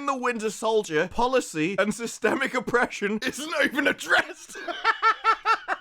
the Winter Soldier, policy and systemic oppression isn't even addressed.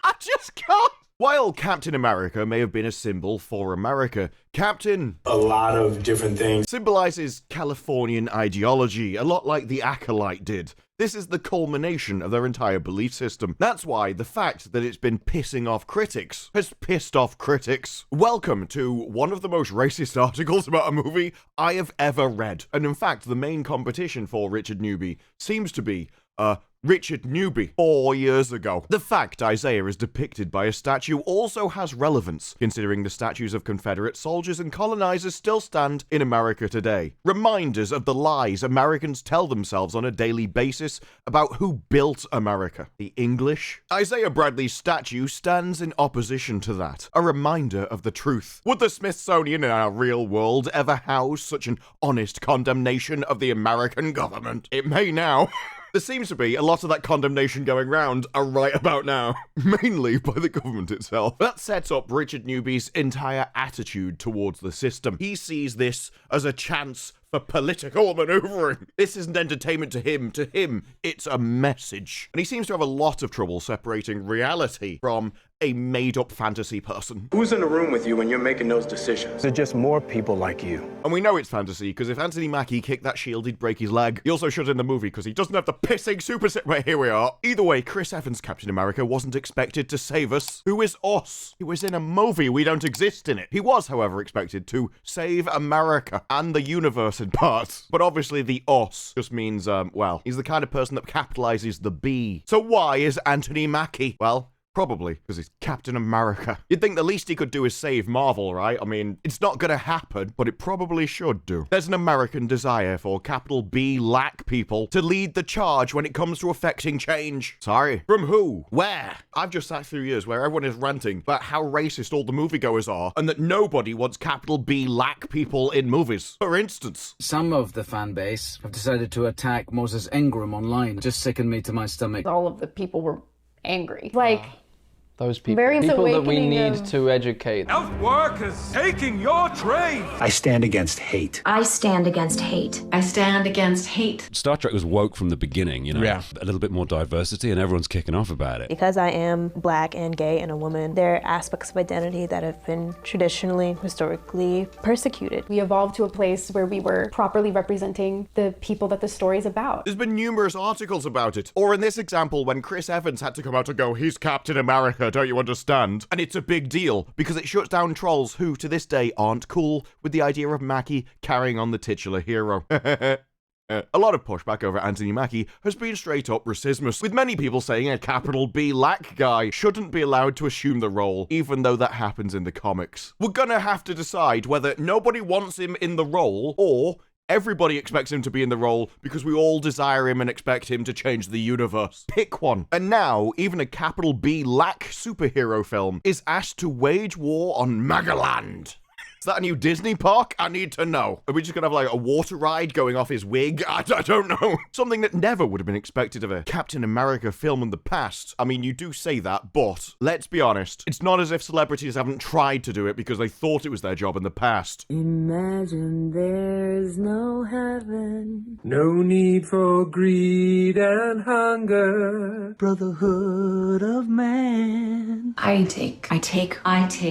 I just can't. While Captain America may have been a symbol for America, Captain, a lot of different things, symbolizes Californian ideology, a lot like the Acolyte did. This is the culmination of their entire belief system. That's why the fact that it's been pissing off critics has pissed off critics. Welcome to one of the most racist articles about a movie I have ever read. And in fact, the main competition for Richard Newby seems to be, Richard Newby 4 years ago. The fact Isaiah is depicted by a statue also has relevance, considering the statues of Confederate soldiers and colonizers still stand in America today. Reminders of the lies Americans tell themselves on a daily basis about who built America. The English? Isaiah Bradley's statue stands in opposition to that. A reminder of the truth. Would the Smithsonian in our real world ever house such an honest condemnation of the American government? It may now. There seems to be a lot of that condemnation going round right about now, mainly by the government itself. That sets up Richard Newby's entire attitude towards the system. He sees this as a chance for political maneuvering. This isn't entertainment to him. To him, it's a message. And he seems to have a lot of trouble separating reality from a made-up fantasy person. Who's in the room with you when you're making those decisions? They're just more people like you. And we know it's fantasy, because if Anthony Mackie kicked that shield, he'd break his leg. He also should in the movie, because he doesn't have the pissing super set. But here we are. Either way, Chris Evans' Captain America wasn't expected to save us. Who is us? He was in a movie. We don't exist in it. He was, however, expected to save America and the universe in parts. But obviously the us just means, well, he's the kind of person that capitalizes the B. So why is Anthony Mackie? Well, probably because he's Captain America. You'd think the least he could do is save Marvel, right? I mean, it's not gonna happen, but it probably should do. There's an American desire for capital B black people to lead the charge when it comes to affecting change. Sorry. From who? Where? I've just sat through years where everyone is ranting about how racist all the moviegoers are and that nobody wants capital B black people in movies. For instance, some of the fan base have decided to attack Moses Ingram online. Just sickened me to my stomach. All of the people were angry. Like, those people that we need to educate. Health workers taking your trade. I stand against hate. I stand against hate. I stand against hate. Star Trek was woke from the beginning, you know, a little bit more diversity, and everyone's kicking off about it. Because I am black and gay and a woman, there are aspects of identity that have been traditionally, historically persecuted. We evolved to a place where we were properly representing the people that the story's about. There's been numerous articles about it. Or in this example, when Chris Evans had to come out and go, he's Captain America, don't you understand? And it's a big deal because it shuts down trolls who, to this day, aren't cool with the idea of Mackie carrying on the titular hero. A lot of pushback over Anthony Mackie has been straight up racismus, with many people saying a capital B black guy shouldn't be allowed to assume the role, even though that happens in the comics. We're gonna have to decide whether nobody wants him in the role, or everybody expects him to be in the role because we all desire him and expect him to change the universe. Pick one. And now, even a capital B lack superhero film is asked to wage war on Magaland. Is that a new Disney park? I need to know. Are we just gonna have like a water ride going off his wig? I don't know. Something that never would have been expected of a Captain America film in the past. I mean, you do say that, but let's be honest. It's not as if celebrities haven't tried to do it because they thought it was their job in the past. Imagine there's no heaven. No need for greed and hunger. Brotherhood of man. I take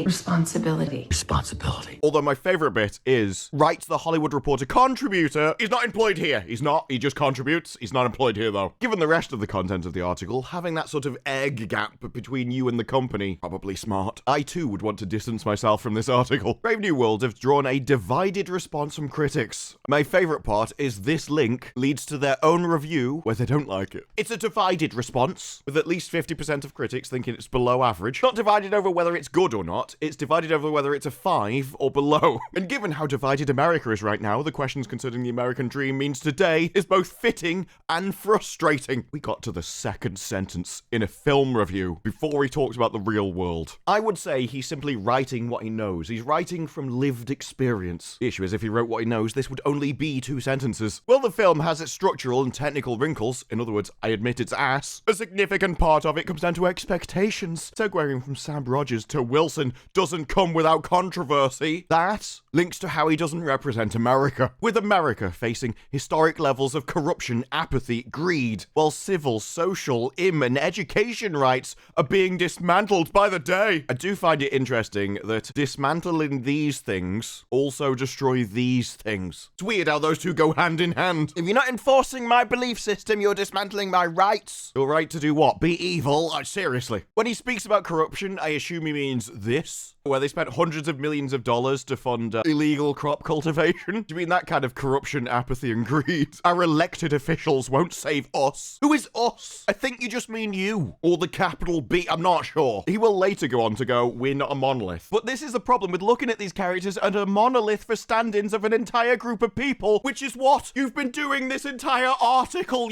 responsibility. Responsibility. Although my favorite bit is, writes the Hollywood Reporter contributor. He's not employed here. He's not. He just contributes. He's not employed here, though. Given the rest of the content of the article, having that sort of egg gap between you and the company, probably smart. I, too, would want to distance myself from this article. Brave New World have drawn a divided response from critics. My favorite part is this link leads to their own review where they don't like it. It's a divided response, with at least 50% of critics thinking it's below average. Not divided over whether it's good or not. It's divided over whether it's a 5 or below. And given how divided America is right now, the questions concerning the American dream means today is both fitting and frustrating. We got to the second sentence in a film review before he talks about the real world. I would say he's simply writing what he knows. He's writing from lived experience. The issue is if he wrote what he knows, this would only be 2 sentences. Well, the film has its structural and technical wrinkles. In other words, I admit it's ass. A significant part of it comes down to expectations. Segueing from Sam Rogers to Wilson doesn't come without controversy. See, that links to how he doesn't represent America. With America facing historic levels of corruption, apathy, greed, while civil, social, and education rights are being dismantled by the day. I do find it interesting that dismantling these things also destroy these things. It's weird how those two go hand in hand. If you're not enforcing my belief system, you're dismantling my rights. Your right to do what? Be evil? Seriously. When he speaks about corruption, I assume he means this, where they spent hundreds of millions of dollars to fund illegal crop cultivation. Do you mean that kind of corruption, apathy, and greed? Our elected officials won't save us. Who is us? I think you just mean you. Or the capital B. I'm not sure. He will later go on to go, we're not a monolith. But this is the problem with looking at these characters and a monolith for stand-ins of an entire group of people, which is what you've been doing this entire article,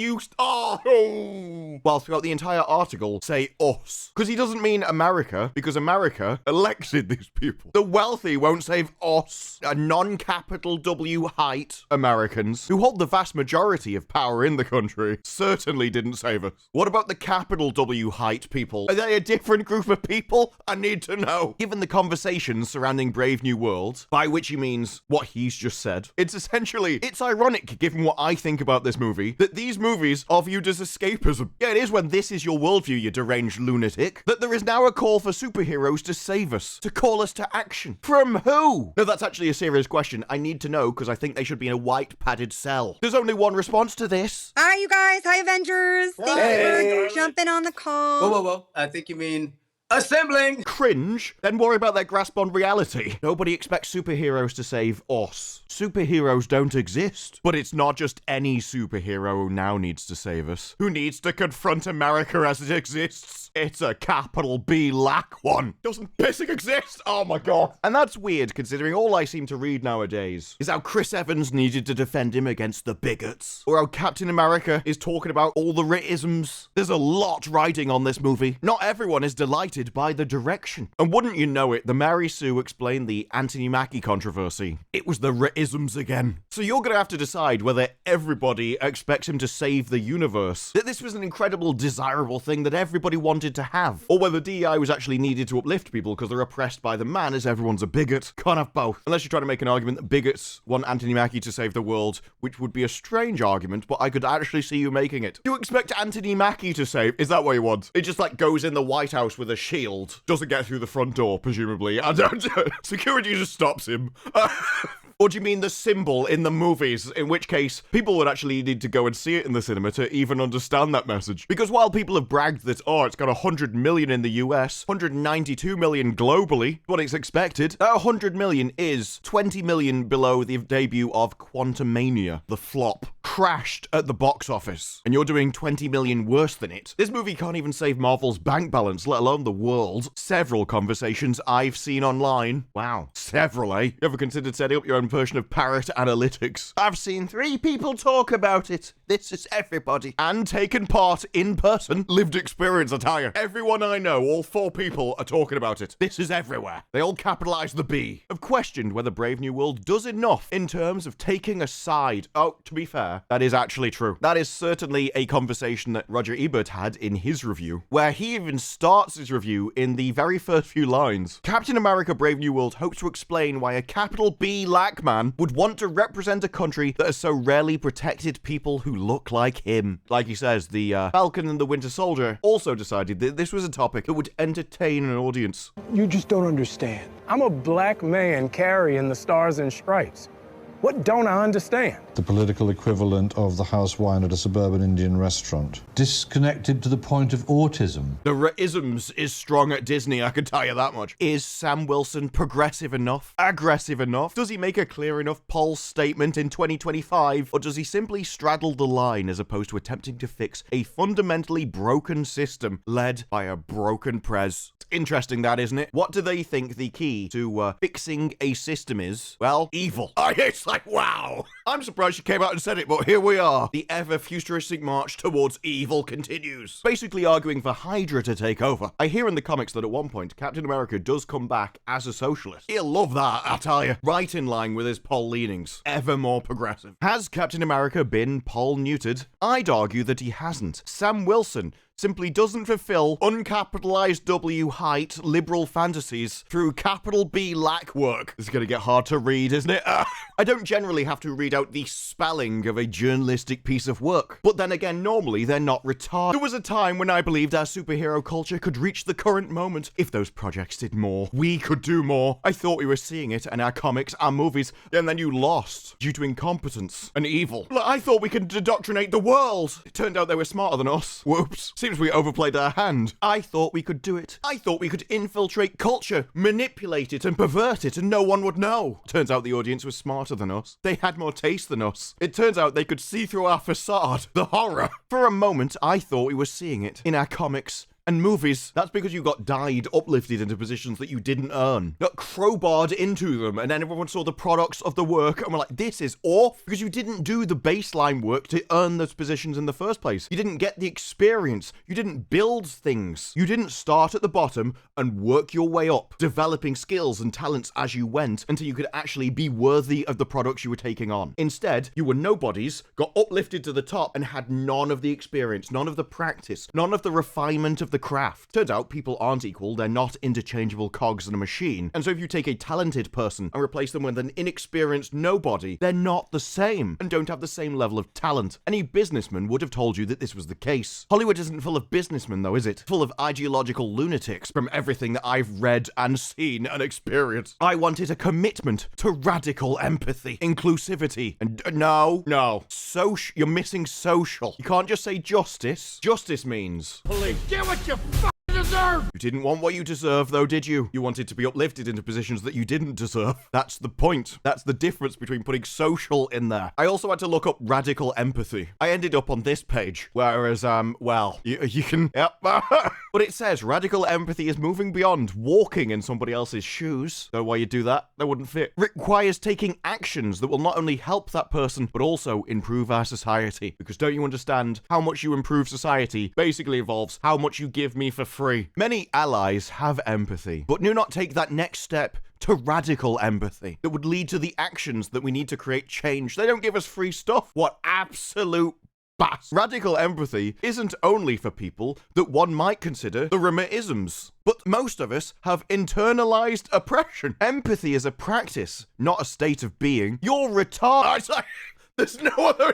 While throughout the entire article, say us. Because he doesn't mean America, because America elected these people. The wealthy won't save us, a non-capital W height Americans, who hold the vast majority of power in the country, certainly didn't save us. What about the capital W height people? Are they a different group of people? I need to know. Given the conversations surrounding Brave New World, by which he means what he's just said, it's ironic, given what I think about this movie, that these movies are viewed as escapism. Yeah, it is when this is your worldview, you deranged lunatic, that there is now a call for superheroes to save us, to call us to action. From who? No, that's actually a serious question. I need to know, because I think they should be in a white padded cell. There's only one response to this. Hi, you guys. Hi, Avengers. Thanks for jumping on the call. Whoa. I think you mean assembling. Cringe? Then worry about their grasp on reality. Nobody expects superheroes to save us. Superheroes don't exist. But it's not just any superhero who now needs to save us, who needs to confront America as it exists. It's a capital B lack one. Doesn't pissing exist? Oh my god. And that's weird, considering all I seem to read nowadays is how Chris Evans needed to defend him against the bigots, or how Captain America is talking about all the Ritisms. There's a lot riding on this movie. Not everyone is delighted by the direction. And wouldn't you know it, the Mary Sue explained the Anthony Mackie controversy. It was the Ritisms again. So you're gonna have to decide whether everybody expects him to save the universe, that this was an incredible, desirable thing that everybody wanted to have, or whether DEI was actually needed to uplift people because they're oppressed by the man as everyone's a bigot. Can't have both. Unless you're trying to make an argument that bigots want Anthony Mackie to save the world, which would be a strange argument, but I could actually see you making it. You expect Anthony Mackie to save? Is that what you want? It just goes in the White House with a shield, doesn't get through the front door, presumably. I don't. Security just stops him. Or do you mean the symbol in the movies? In which case, people would actually need to go and see it in the cinema to even understand that message. Because while people have bragged that, it's got 100 million in the US, 192 million globally, what it's expected, that 100 million is 20 million below the debut of Quantumania, the flop. Crashed at the box office. And you're doing 20 million worse than it. This movie can't even save Marvel's bank balance, let alone the world. Several conversations I've seen online. Wow. Several, eh? You ever considered setting up your own version of Parrot Analytics? I've seen 3 people talk about it. This is everybody. And taken part in person. Lived experience, I tell you. Everyone I know, all 4 people, are talking about it. This is everywhere. They all capitalize the B. I've questioned whether Brave New World does enough in terms of taking a side. Oh, to be fair, that is actually true. That is certainly a conversation that Roger Ebert had in his review, where he even starts his review in the very first few lines. Captain America Brave New World hopes to explain why a capital B lack man would want to represent a country that has so rarely protected people who look like him. Like he says, the Falcon and the Winter Soldier also decided that this was a topic that would entertain an audience. You just don't understand. I'm a black man carrying the stars and stripes. What don't I understand? The political equivalent of the house wine at a suburban Indian restaurant. Disconnected to the point of autism. The Ritisms is strong at Disney, I can tell you that much. Is Sam Wilson progressive enough? Aggressive enough? Does he make a clear enough poll statement in 2025? Or does he simply straddle the line as opposed to attempting to fix a fundamentally broken system led by a broken prez? Interesting that, isn't it? What do they think the key to fixing a system is? Well, evil. It's like, wow. I'm surprised she came out and said it, but here we are. The ever-futuristic march towards evil continues. Basically arguing for Hydra to take over. I hear in the comics that at one point, Captain America does come back as a socialist. He'll love that, I tell you. Right in line with his poll leanings. Ever more progressive. Has Captain America been poll neutered? I'd argue that he hasn't. Sam Wilson simply doesn't fulfill uncapitalized W height liberal fantasies through capital B lack work. This is gonna get hard to read, isn't it? I don't generally have to read out the spelling of a journalistic piece of work. But then again, normally they're not retarded. There was a time when I believed our superhero culture could reach the current moment if those projects did more. We could do more. I thought we were seeing it in our comics, our movies, and then you lost due to incompetence and evil. I thought we could indoctrinate the world. It turned out they were smarter than us. Whoops. Seems we overplayed our hand. I thought we could do it. I thought we could infiltrate culture, manipulate it, and pervert it, and no one would know. Turns out the audience was smarter than us. They had more taste than us. It turns out they could see through our facade. The horror. For a moment, I thought we were seeing it in our comics and movies. That's because you got uplifted into positions that you didn't earn. Got crowbarred into them, and then everyone saw the products of the work and were like, this is off, because you didn't do the baseline work to earn those positions in the first place. You didn't get the experience. You didn't build things. You didn't start at the bottom and work your way up, developing skills and talents as you went until you could actually be worthy of the products you were taking on. Instead, you were nobodies, got uplifted to the top, and had none of the experience, none of the practice, none of the refinement of the craft. Turns out people aren't equal, they're not interchangeable cogs in a machine, and so if you take a talented person and replace them with an inexperienced nobody, they're not the same and don't have the same level of talent. Any businessman would have told you that this was the case. Hollywood isn't full of businessmen though, is it? Full of ideological lunatics from everything that I've read and seen and experienced. I wanted a commitment to radical empathy, inclusivity, and no. You're missing social. You can't just say justice. Justice means police. Get what you deserve! You didn't want what you deserve, though, did you? You wanted to be uplifted into positions that you didn't deserve. That's the point. That's the difference between putting social in there. I also had to look up radical empathy. I ended up on this page, whereas, you can... Yep. But it says radical empathy is moving beyond walking in somebody else's shoes. So why you do that? That wouldn't fit. Requires taking actions that will not only help that person, but also improve our society. Because don't you understand, how much you improve society basically involves how much you give me for free. Many allies have empathy, but do not take that next step to radical empathy that would lead to the actions that we need to create change. They don't give us free stuff. What absolute bass. Radical empathy isn't only for people that one might consider the Rimmer-isms, but most of us have internalized oppression. Empathy is a practice, not a state of being. You're retarded. There's no other...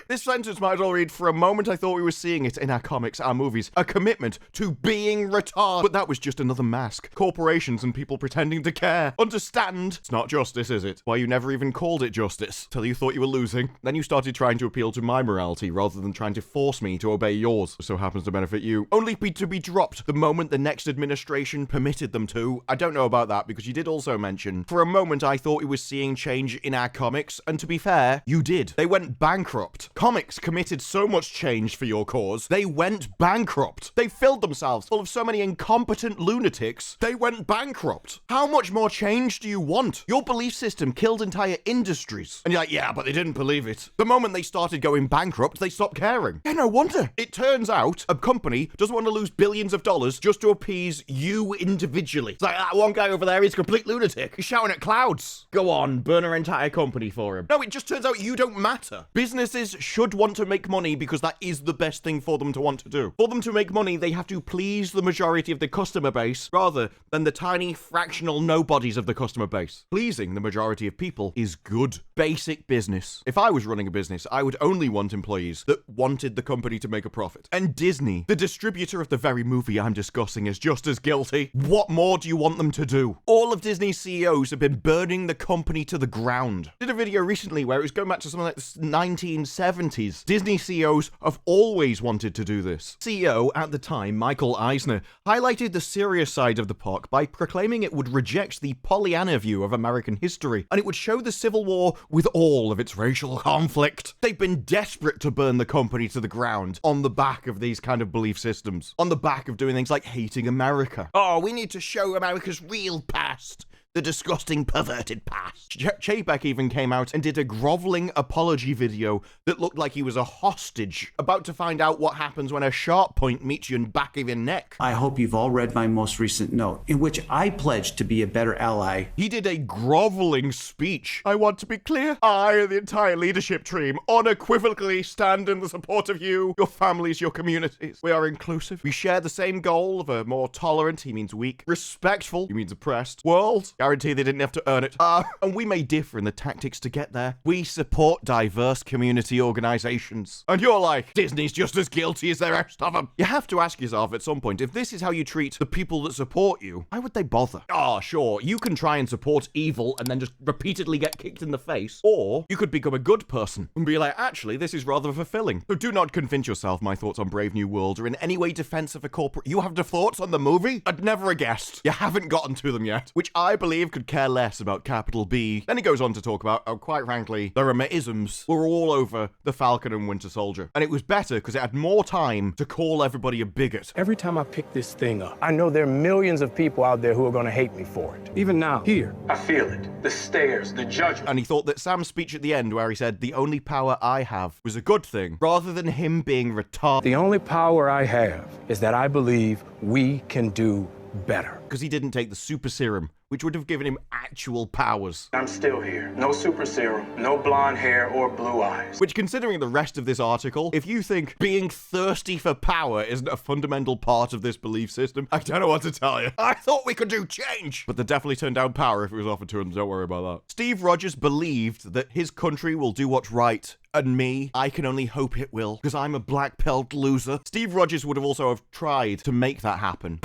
This sentence might as well read, for a moment I thought we were seeing it in our comics, our movies. A commitment to being retarded. But that was just another mask. Corporations and people pretending to care. Understand? It's not justice, is it? Why you never even called it justice, till you thought you were losing. Then you started trying to appeal to my morality, rather than trying to force me to obey yours. So happens to benefit you. Only to be dropped the moment the next administration permitted them to. I don't know about that, because you did also mention, for a moment I thought we were seeing change in our comics, and to be fair, you did. They went bankrupt. Comics committed so much change for your cause, they went bankrupt. They filled themselves full of so many incompetent lunatics, they went bankrupt. How much more change do you want? Your belief system killed entire industries. And you're like, yeah, but they didn't believe it. The moment they started going bankrupt, they stopped caring. Yeah, no wonder. It turns out a company doesn't want to lose billions of dollars just to appease you individually. It's like, that one guy over there, he's a complete lunatic. He's shouting at clouds. Go on, burn our entire company for him. No, it just turns out you don't matter. Businesses should want to make money because that is the best thing for them to want to do. For them to make money, they have to please the majority of the customer base rather than the tiny fractional nobodies of the customer base. Pleasing the majority of people is good. Basic business. If I was running a business, I would only want employees that wanted the company to make a profit. And Disney, the distributor of the very movie I'm discussing, is just as guilty. What more do you want them to do? All of Disney's CEOs have been burning the company to the ground. I did a video recently where it was going back to something like the 1970s. Disney CEOs have always wanted to do this. CEO at the time, Michael Eisner, highlighted the serious side of the park by proclaiming it would reject the Pollyanna view of American history, and it would show the Civil War with all of its racial conflict. They've been desperate to burn the company to the ground on the back of these kind of belief systems, on the back of doing things like hating America. Oh, we need to show America's real past. The disgusting, perverted past. Chapek even came out and did a groveling apology video that looked like he was a hostage, about to find out what happens when a sharp point meets you in the back of your neck. I hope you've all read my most recent note, in which I pledged to be a better ally. He did a groveling speech. I want to be clear. I and the entire leadership team unequivocally stand in the support of you, your families, your communities. We are inclusive. We share the same goal of a more tolerant, he means weak, respectful, he means oppressed, world. Guarantee they didn't have to earn it. And we may differ in the tactics to get there. We support diverse community organizations. And you're like, Disney's just as guilty as the rest of them. You have to ask yourself at some point, if this is how you treat the people that support you, why would they bother? Sure, you can try and support evil and then just repeatedly get kicked in the face, or you could become a good person and be like, actually, this is rather fulfilling. So do not convince yourself my thoughts on Brave New World are in any way defense of a corporate. You have the thoughts on the movie? I'd never have guessed. You haven't gotten to them yet, which I believe could care less about capital B. Then he goes on to talk about how, quite frankly, the Rema-isms were all over the Falcon and Winter Soldier. And it was better because it had more time to call everybody a bigot. Every time I pick this thing up, I know there are millions of people out there who are going to hate me for it. Even now, here. I feel it. The stares, the judgment. And he thought that Sam's speech at the end where he said, the only power I have was a good thing, rather than him being retarded. The only power I have is that I believe we can do better. Because he didn't take the super serum, which would have given him actual powers. I'm still here. No super serum, no blonde hair or blue eyes. Which, considering the rest of this article, if you think being thirsty for power isn't a fundamental part of this belief system, I don't know what to tell you. I thought we could do change! But they definitely turned down power if it was offered to him, don't worry about that. Steve Rogers believed that his country will do what's right. And me, I can only hope it will, because I'm a black-pilled loser. Steve Rogers would have also have tried to make that happen.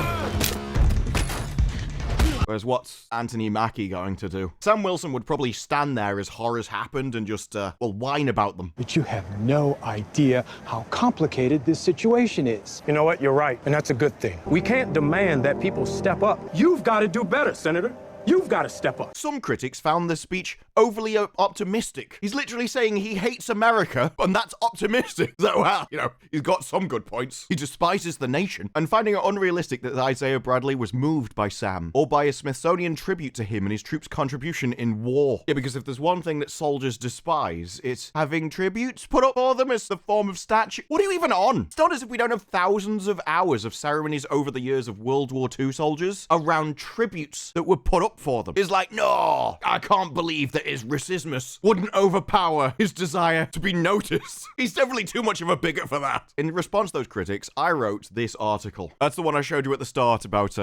Whereas what's Anthony Mackie going to do? Sam Wilson would probably stand there as horrors happened and just, whine about them. But you have no idea how complicated this situation is. You know what? You're right, and that's a good thing. We can't demand that people step up. You've got to do better, Senator. You've got to step up. Some critics found the speech overly optimistic. He's literally saying he hates America, and that's optimistic. So, well, he's got some good points. He despises the nation. And finding it unrealistic that Isaiah Bradley was moved by Sam, or by a Smithsonian tribute to him and his troops' contribution in war. Yeah, because if there's one thing that soldiers despise, it's having tributes put up for them as the form of statue. What are you even on? It's not as if we don't have thousands of hours of ceremonies over the years of World War II soldiers around tributes that were put up for them. It's like, no, I can't believe that his racismus wouldn't overpower his desire to be noticed. He's definitely too much of a bigot for that. In response to those critics, I wrote this article. That's the one I showed you at the start about,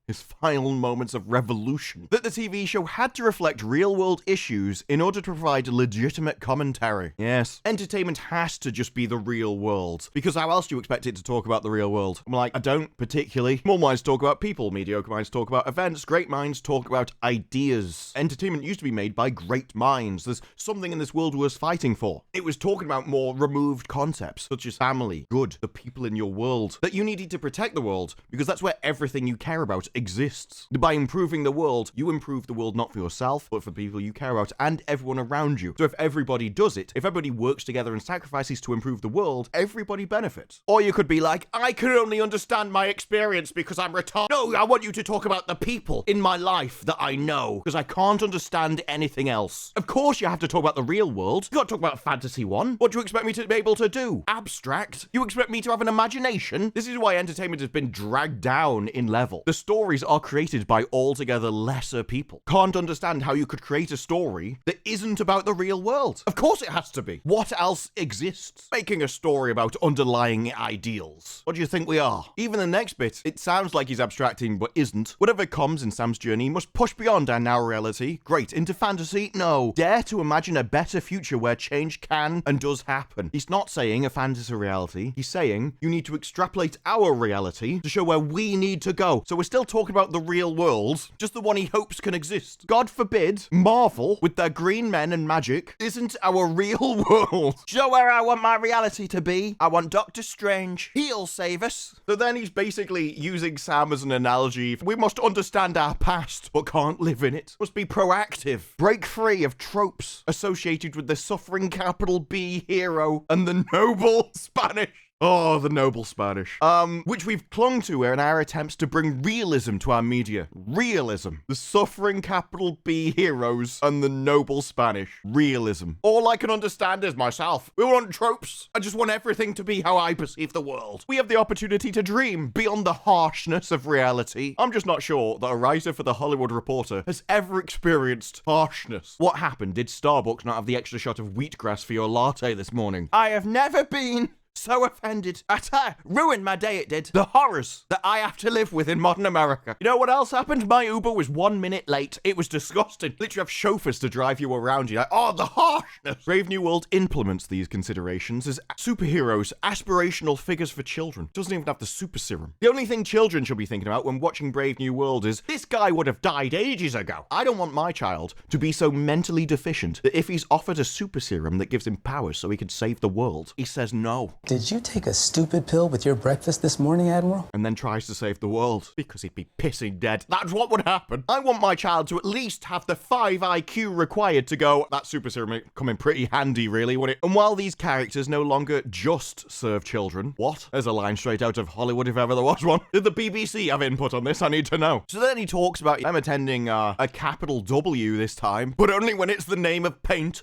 his final moments of revolution. That the TV show had to reflect real-world issues in order to provide legitimate commentary. Yes, entertainment has to just be the real world, because how else do you expect it to talk about the real world? I'm like, I don't particularly. Small minds talk about people, mediocre minds talk about events, great minds talk about ideas. Entertainment used to be made by great minds. There's something in this world worth fighting for. It was talking about more removed concepts, such as family, good, the people in your world, that you needed to protect the world, because that's where everything you care about exists. By improving the world, you improve the world not for yourself, but for the people you care about and everyone around you. So if everybody does it, if everybody works together and sacrifices to improve the world, everybody benefits. Or you could be like, I can only understand my experience because I'm retarded. No, I want you to talk about the people in my life that I know, because I can't understand anything else. Of course you have to talk about the real world. You gotta talk about Fantasy 1. What do you expect me to be able to do? Abstract? You expect me to have an imagination? This is why entertainment has been dragged down in level. The stories are created by altogether lesser people. Can't understand how you could create a story that isn't about the real world. Of course it has to be. What else exists? Making a story about underlying ideals. What do you think we are? Even the next bit, it sounds like he's abstracting, but isn't. Whatever comes in Sam's journey must push beyond our now reality. Great. Into fantasy? No. Dare to imagine a better future where change can and does happen. He's not saying a fantasy reality. He's saying you need to extrapolate our reality to show where we need to go. So we're still talking about the real world, just the one he hopes can exist. God forbid, Marvel, with their green men and magic, isn't our real world. Show where I want my reality to be. I want Doctor Strange. He'll save us. So then he's basically using Sam as an analogy. We must understand our past, but can't live in it. Must be proactive. Break free of tropes associated with the suffering capital B hero and the noble Spanish Oh, the noble Spanish. Which we've clung to in our attempts to bring realism to our media. Realism. The suffering capital B heroes and the noble Spanish. Realism. All I can understand is myself. We want tropes. I just want everything to be how I perceive the world. We have the opportunity to dream beyond the harshness of reality. I'm just not sure that a writer for The Hollywood Reporter has ever experienced harshness. What happened? Did Starbucks not have the extra shot of wheatgrass for your latte this morning? I have never been so offended. I tell you, ruined my day, it did. The horrors that I have to live with in modern America. You know what else happened? My Uber was 1 minute late. It was disgusting. Literally have chauffeurs to drive you around. You're like, oh, the harshness. Brave New World implements these considerations as superheroes, aspirational figures for children. Doesn't even have the super serum. The only thing children should be thinking about when watching Brave New World is, this guy would have died ages ago. I don't want my child to be so mentally deficient that if he's offered a super serum that gives him powers so he could save the world, he says no. Did you take a stupid pill with your breakfast this morning, Admiral? And then tries to save the world because he'd be pissing dead. That's what would happen. I want my child to at least have the 5 IQ required to go, that super serum may come in pretty handy, really, wouldn't it? And while these characters no longer just serve children, what? There's a line straight out of Hollywood if ever there was one. Did the BBC have input on this? I need to know. So then he talks about, I'm attending a capital W this time, but only when it's the name of paint.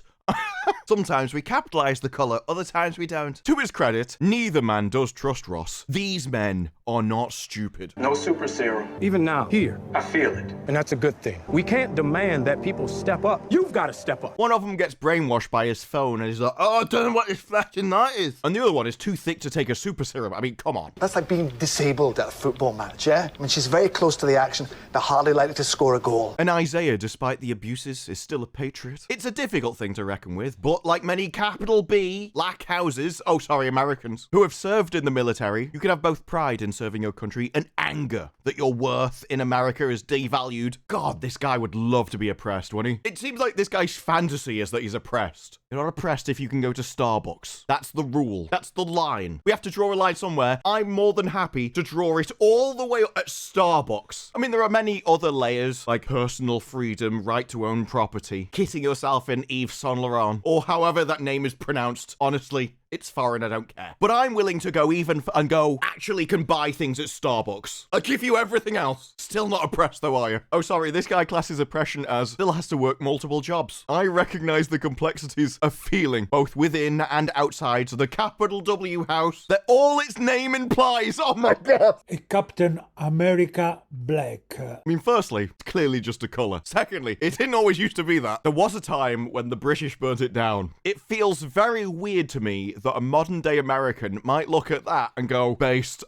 Sometimes we capitalize the color, other times we don't. To his credit, neither man does trust Ross. These men are not stupid. No super serum. Even now, here. I feel it. And that's a good thing. We can't demand that people step up. You've got to step up. One of them gets brainwashed by his phone and he's like, oh, I don't know what this flashing light is. And the other one is too thick to take a super serum. I mean, come on. That's like being disabled at a football match, yeah? I mean, she's very close to the action, but hardly likely to score a goal. And Isaiah, despite the abuses, is still a patriot. It's a difficult thing to reckon with, but like many capital B black houses, Americans, who have served in the military, you can have both pride in serving your country and anger that your worth in America is devalued. God, this guy would love to be oppressed, wouldn't he? It seems like this guy's fantasy is that he's oppressed. You're not oppressed if you can go to Starbucks. That's the rule. That's the line. We have to draw a line somewhere. I'm more than happy to draw it all the way up at Starbucks. I mean, there are many other layers, like personal freedom, right to own property, kitting yourself in Yves Saint Laurent, or however that name is pronounced. Honestly, it's foreign, I don't care. But I'm willing to go and go, actually can buy things at Starbucks. I'll give you everything else. Still not oppressed though, are you? Oh, sorry, this guy classes oppression as still has to work multiple jobs. I recognize the complexities of feeling, both within and outside the capital W house, that all its name implies. Oh my God. A Captain America black. I mean, firstly, it's clearly just a colour. Secondly, it didn't always used to be that. There was a time when the British burnt it down. It feels very weird to me that a modern day American might look at that and go, based.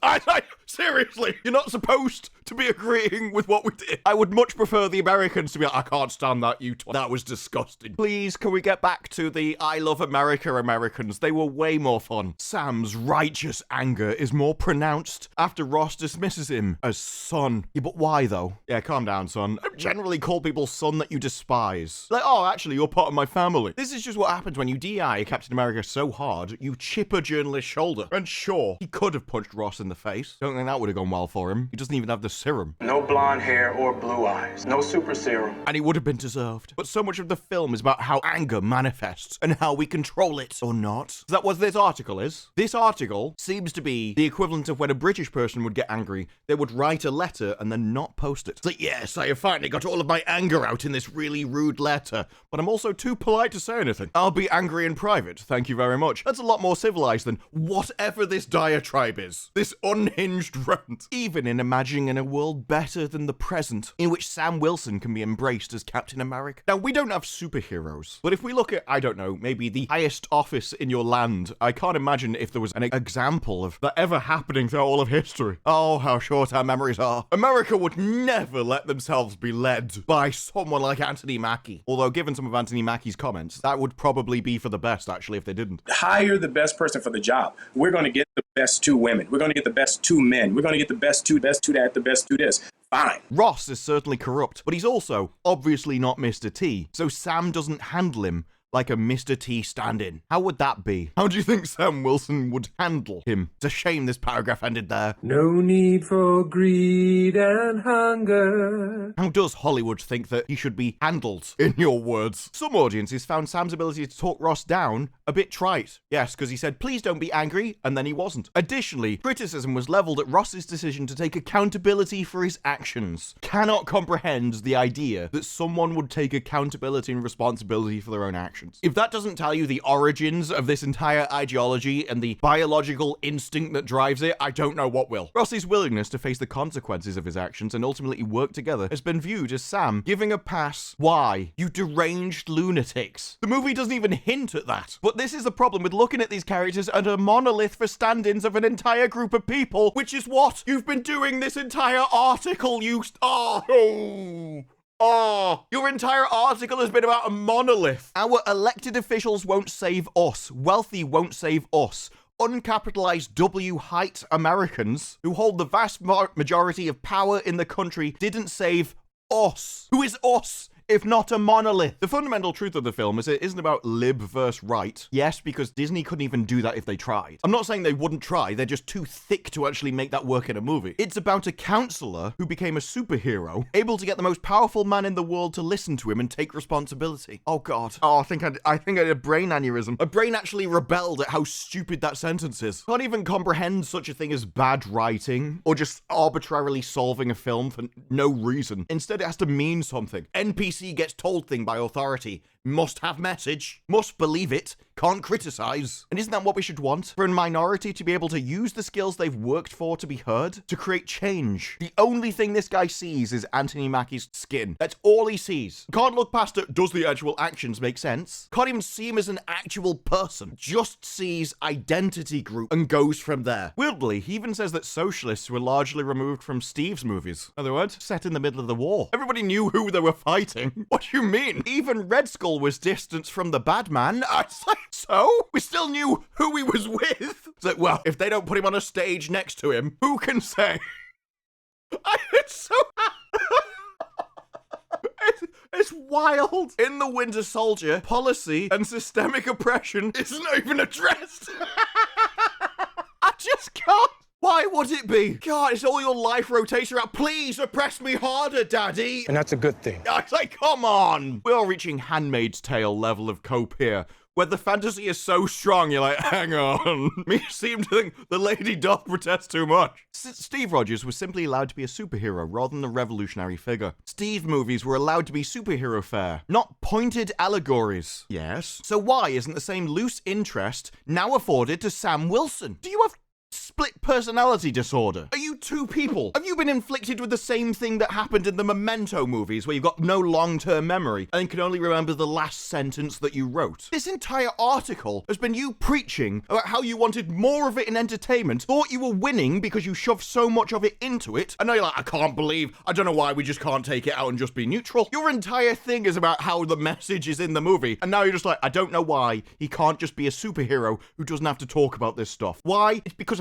Seriously, you're not supposed to be agreeing with what we did. I would much prefer the Americans to be like, I can't stand that, that was disgusting. Please, can we get back to the I love America Americans? They were way more fun. Sam's righteous anger is more pronounced after Ross dismisses him as son. Yeah, but why though? Yeah, calm down, son. I generally call people son that you despise. Like, oh, actually, you're part of my family. This is just what happens when you DI Captain America so hard, you chip a journalist's shoulder. And sure, he could have punched Ross in the face. Don't think that would have gone well for him. He doesn't even have the serum. No blonde hair or blue eyes. No super serum. And he would have been deserved. But so much of the film is about how anger manifests and how we control it or not. Is that what this article is? This article seems to be the equivalent of when a British person would get angry. They would write a letter and then not post it. It's like, yes, I have finally got all of my anger out in this really rude letter, but I'm also too polite to say anything. I'll be angry in private. Thank you very much. That's a lot more civilized than whatever this diatribe is. This unhinged rant. Even in imagining a world better than the present, in which Sam Wilson can be embraced as Captain America. Now, we don't have superheroes, but if we look at, I don't know, maybe the highest office in your land, I can't imagine if there was an example of that ever happening throughout all of history. Oh, how short our memories are. America would never let themselves be led by someone like Anthony Mackie. Although, given some of Anthony Mackie's comments, that would probably be for the best, actually, if they didn't. Hire the best person for the job. We're going to get the best 2 women. We're going to get the best 2 men. We're going to get the best 2 that, the best 2 this. Fine. Ross is certainly corrupt, but he's also obviously not Mr. T, so Sam doesn't handle him like a Mr. T stand-in. How would that be? How do you think Sam Wilson would handle him? It's a shame this paragraph ended there. No need for greed and hunger. How does Hollywood think that he should be handled, in your words? Some audiences found Sam's ability to talk Ross down a bit trite. Yes, because he said, please don't be angry, and then he wasn't. Additionally, criticism was leveled at Ross's decision to take accountability for his actions. Cannot comprehend the idea that someone would take accountability and responsibility for their own actions. If that doesn't tell you the origins of this entire ideology and the biological instinct that drives it, I don't know what will. Ross's willingness to face the consequences of his actions and ultimately work together has been viewed as Sam giving a pass. Why? You deranged lunatics. The movie doesn't even hint at that. But this is the problem with looking at these characters as a monolith for stand-ins of an entire group of people, which is what you've been doing this entire article, your entire article has been about a monolith. Our elected officials won't save us. Wealthy won't save us. Uncapitalized W-height Americans who hold the vast majority of power in the country didn't save us. Who is us? If not a monolith. The fundamental truth of the film is it isn't about lib versus right. Yes, because Disney couldn't even do that if they tried. I'm not saying they wouldn't try, they're just too thick to actually make that work in a movie. It's about a counselor who became a superhero, able to get the most powerful man in the world to listen to him and take responsibility. Oh god. Oh, I think I had a brain aneurysm. My brain actually rebelled at how stupid that sentence is. Can't even comprehend such a thing as bad writing or just arbitrarily solving a film for no reason. Instead, it has to mean something. NPC gets told thing by authority. Must have message. Must believe it. Can't criticize. And isn't that what we should want? For a minority to be able to use the skills they've worked for to be heard? To create change. The only thing this guy sees is Anthony Mackie's skin. That's all he sees. Can't look past it. Does the actual actions make sense? Can't even see him as an actual person. Just sees identity group and goes from there. Weirdly, he even says that socialists were largely removed from Steve's movies. In other words, set in the middle of the war. Everybody knew who they were fighting. What do you mean? Even Red Skull was distanced from the bad man. It's like, so? We still knew who he was with. It's like, well, if they don't put him on a stage next to him, who can say? It's so... It's wild. In The Winter Soldier, policy and systemic oppression isn't even addressed. I just can't. Why would it be? God, it's all your life rotates around. Please oppress me harder, Daddy. And that's a good thing. It's like, come on. We're reaching Handmaid's Tale level of cope here, where the fantasy is so strong, you're like, hang on. Me seem to think the lady doth protest too much. Steve Rogers was simply allowed to be a superhero rather than a revolutionary figure. Steve movies were allowed to be superhero fare, not pointed allegories. Yes. So why isn't the same loose interest now afforded to Sam Wilson? Do you have split personality disorder? Are you two people? Have you been inflicted with the same thing that happened in the Memento movies where you've got no long-term memory and can only remember the last sentence that you wrote? This entire article has been you preaching about how you wanted more of it in entertainment, thought you were winning because you shoved so much of it into it, and now you're like, I can't believe, I don't know why we just can't take it out and just be neutral. Your entire thing is about how the message is in the movie, and now you're just like, I don't know why he can't just be a superhero who doesn't have to talk about this stuff. Why? It's because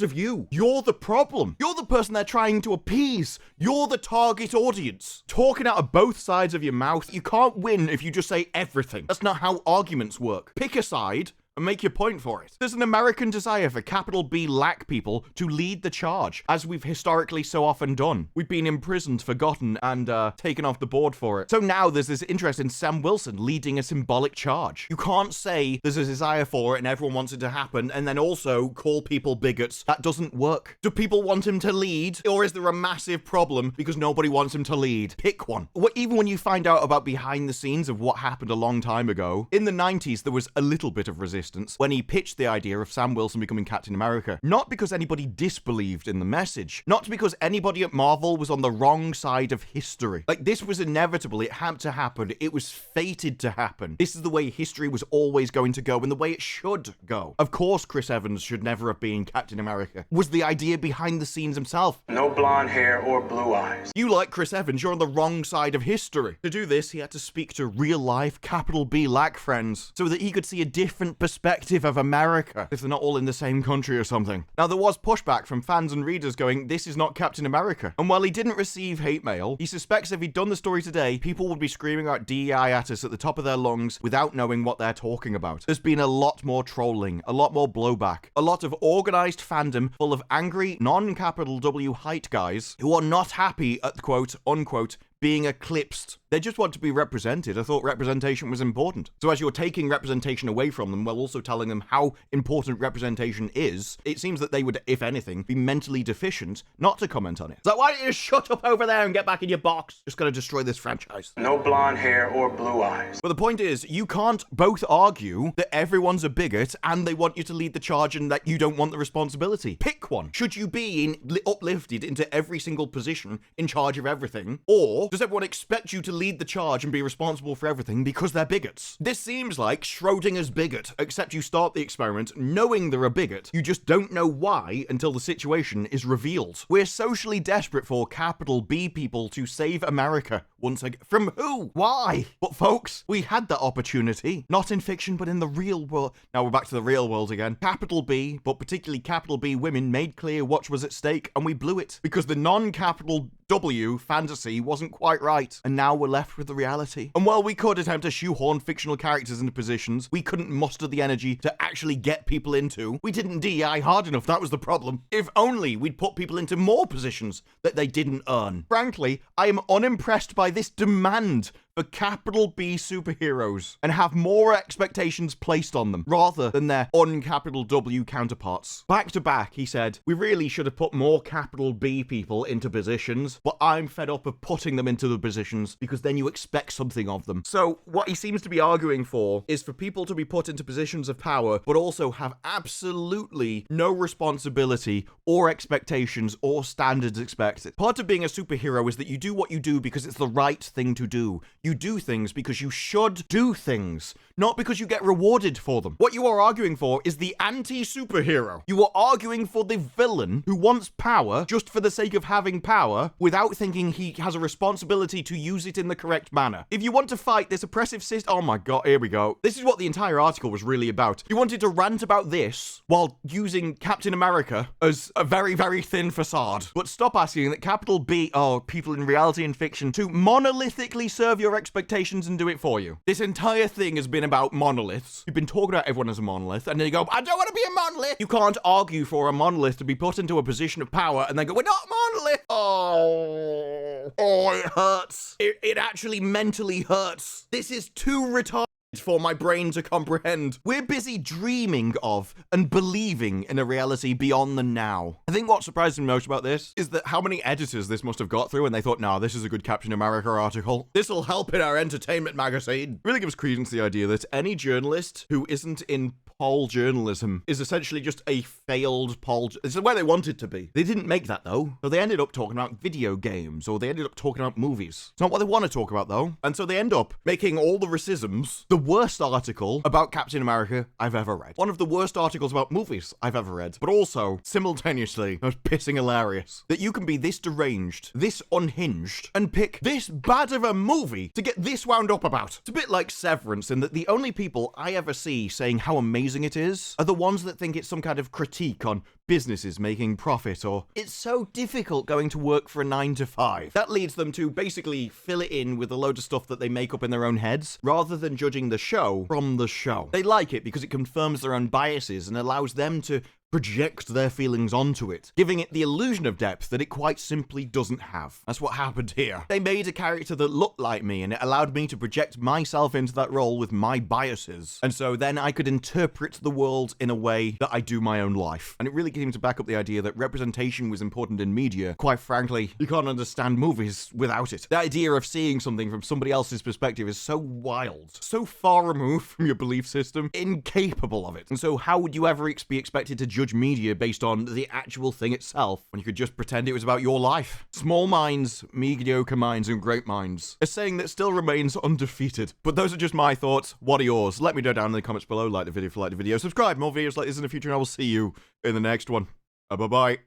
of you. You're the problem. You're the person they're trying to appease. You're the target audience. Talking out of both sides of your mouth, you can't win if you just say everything. That's not how arguments work. Pick a side and make your point for it. There's an American desire for capital B black people to lead the charge, as we've historically so often done. We've been imprisoned, forgotten, and taken off the board for it. So now there's this interest in Sam Wilson leading a symbolic charge. You can't say there's a desire for it and everyone wants it to happen, and then also call people bigots. That doesn't work. Do people want him to lead, or is there a massive problem because nobody wants him to lead? Pick one. Even when you find out about behind the scenes of what happened a long time ago, in the 90s there was a little bit of resistance when he pitched the idea of Sam Wilson becoming Captain America. Not because anybody disbelieved in the message. Not because anybody at Marvel was on the wrong side of history. Like, this was inevitable. It had to happen. It was fated to happen. This is the way history was always going to go and the way it should go. Of course, Chris Evans should never have been Captain America. Was the idea behind the scenes himself. No blonde hair or blue eyes. You like Chris Evans, you're on the wrong side of history. To do this, he had to speak to real-life capital B black friends so that he could see a different perspective perspective of America, if they're not all in the same country or something. Now, there was pushback from fans and readers going, this is not Captain America. And while he didn't receive hate mail, he suspects if he'd done the story today, people would be screaming out DEI at us at the top of their lungs without knowing what they're talking about. There's been a lot more trolling, a lot more blowback, a lot of organized fandom full of angry, non-capital W height guys who are not happy at quote, unquote, being eclipsed. They just want to be represented. I thought representation was important. So as you're taking representation away from them while also telling them how important representation is, it seems that they would, if anything, be mentally deficient not to comment on it. So why don't you just shut up over there and get back in your box? Just gonna destroy this franchise. No blonde hair or blue eyes. But the point is, you can't both argue that everyone's a bigot and they want you to lead the charge and that you don't want the responsibility. Pick one. Should you be uplifted into every single position in charge of everything? Or does everyone expect you to lead the charge and be responsible for everything because they're bigots? This seems like Schrodinger's bigot, except you start the experiment knowing they're a bigot. You just don't know why until the situation is revealed. We're socially desperate for capital B people to save America once again. From who? Why? But folks, we had that opportunity. Not in fiction, but in the real world. Now we're back to the real world again. Capital B, but particularly capital B women, made clear what was at stake, and we blew it. Because the non-capital W fantasy wasn't quite right, and now we're left with the reality. And while we could attempt to shoehorn fictional characters into positions we couldn't muster the energy to actually get people into, we didn't DEI hard enough, that was the problem. If only we'd put people into more positions that they didn't earn. Frankly, I am unimpressed by this demand for capital B superheroes and have more expectations placed on them rather than their uncapital W counterparts. Back to back, he said, we really should have put more capital B people into positions, but I'm fed up of putting them into the positions because then you expect something of them. So what he seems to be arguing for is for people to be put into positions of power, but also have absolutely no responsibility or expectations or standards expected. Part of being a superhero is that you do what you do because it's the right thing to do. You do things because you should do things, not because you get rewarded for them. What you are arguing for is the anti-superhero. You are arguing for the villain who wants power just for the sake of having power without thinking he has a responsibility to use it in the correct manner. If you want to fight this oppressive system, oh my god, here we go. This is what the entire article was really about. You wanted to rant about this while using Captain America as a very, very thin facade. But stop asking that capital B, people in reality and fiction, to monolithically serve your expectations and do it for you. This entire thing has been about monoliths. You've been talking about everyone as a monolith, and then you go, I don't want to be a monolith. You can't argue for a monolith to be put into a position of power and then go, we're not monolith. Oh, it hurts. It actually mentally hurts. This is too retarded for my brain to comprehend. We're busy dreaming of and believing in a reality beyond the now. I think what surprised me most about this is that how many editors this must have got through and they thought, nah, this is a good Captain America article. This will help in our entertainment magazine. Really gives credence to the idea that any journalist who isn't in poll journalism is essentially just a failed poll. This is where they wanted to be. They didn't make that though. So they ended up talking about video games or they ended up talking about movies. It's not what they want to talk about though. And so they end up making all the racisms the worst article about Captain America I've ever read. One of the worst articles about movies I've ever read. But also, simultaneously, most pissing hilarious. That you can be this deranged, this unhinged, and pick this bad of a movie to get this wound up about. It's a bit like Severance in that the only people I ever see saying how amazing it is are the ones that think it's some kind of critique on businesses making profit or it's so difficult going to work for a 9 to 5. That leads them to basically fill it in with a load of stuff that they make up in their own heads rather than judging the show from the show. They like it because it confirms their own biases and allows them to project their feelings onto it, giving it the illusion of depth that it quite simply doesn't have. That's what happened here. They made a character that looked like me, and it allowed me to project myself into that role with my biases. And so then I could interpret the world in a way that I do my own life. And it really came to back up the idea that representation was important in media. Quite frankly, you can't understand movies without it. The idea of seeing something from somebody else's perspective is so wild, so far removed from your belief system, incapable of it. And so how would you ever be expected to judge media based on the actual thing itself when you could just pretend it was about your life? Small minds, mediocre minds, and great minds. A saying that still remains undefeated. But those are just my thoughts. What are yours? Let me know down in the comments below. Like the video if you like the video. Subscribe. More videos like this in the future, and I will see you in the next one. Bye-bye.